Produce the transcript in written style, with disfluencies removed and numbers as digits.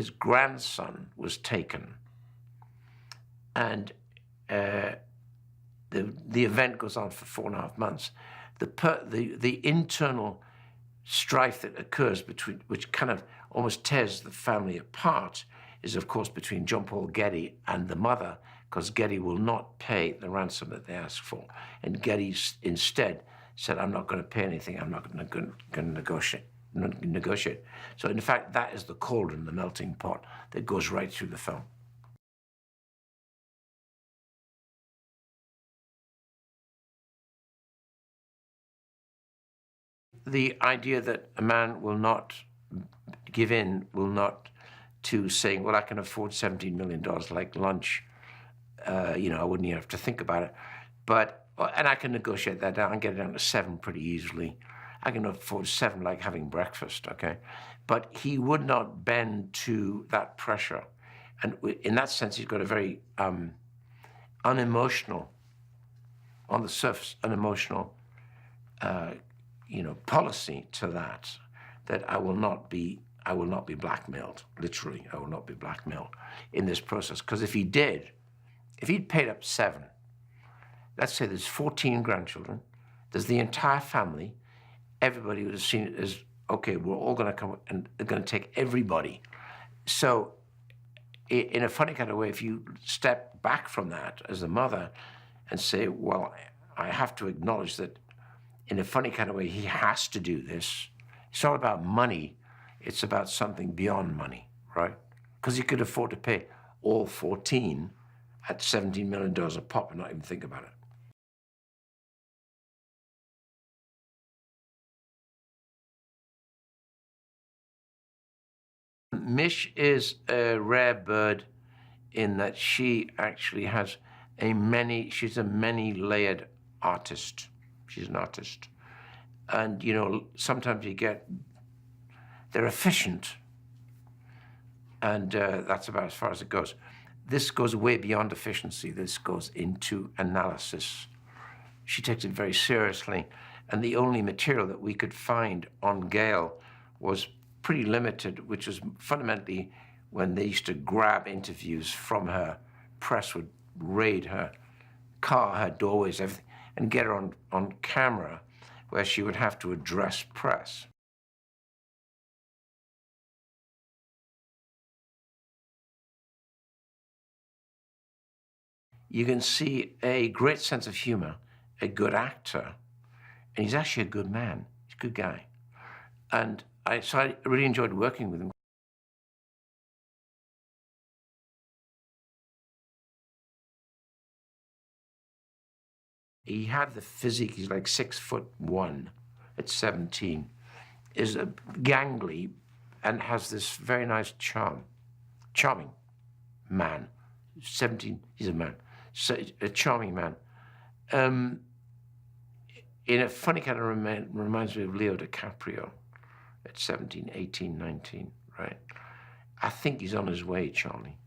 his grandson was taken, and the event goes on for 4.5 months. The internal strife that occurs between, which kind of almost tears the family apart, is of course between John Paul Getty and the mother, because Getty will not pay the ransom that they ask for, and Getty instead said, "I'm not going to pay anything. I'm not going to negotiate." So in fact, that is the cauldron, the melting pot that goes right through the film. The idea that a man will not give in, will not to saying, well, I can afford $17 million like lunch, I wouldn't even have to think about it. And I can negotiate that down and get it down to 7 pretty easily. I can afford 7 like having breakfast, okay? But he would not bend to that pressure. And in that sense, he's got a very unemotional, on the surface, unemotional, policy to that I will not be blackmailed. Literally, I will not be blackmailed in this process. Because if he'd paid up 7, let's say there's 14 grandchildren, there's the entire family, everybody would have seen it as, okay, we're all going to come and they're going to take everybody. So in a funny kind of way, if you step back from that as a mother and say, well, I have to acknowledge that in a funny kind of way, he has to do this. It's not about money. It's about something beyond money, right? Because he could afford to pay all 14 at $17 million a pop and not even think about it. Mish is a rare bird in that she actually has she's a many-layered artist. She's an artist. And, sometimes they're efficient. And that's about as far as it goes. This goes way beyond efficiency. This goes into analysis. She takes it very seriously. And the only material that we could find on Gail was pretty limited, which was fundamentally when they used to grab interviews from her. Press would raid her car, her doorways, everything, and get her on camera where she would have to address press. You can see a great sense of humor, a good actor, and he's actually a good man. He's a good guy. And so I really enjoyed working with him. He had the physique, he's like 6'1" at 17, is a gangly and has this very nice charming man. 17, he's a man, so a charming man. In a funny kind of reminds me of Leo DiCaprio at 17, 18, 19, right? I think he's on his way, Charlie.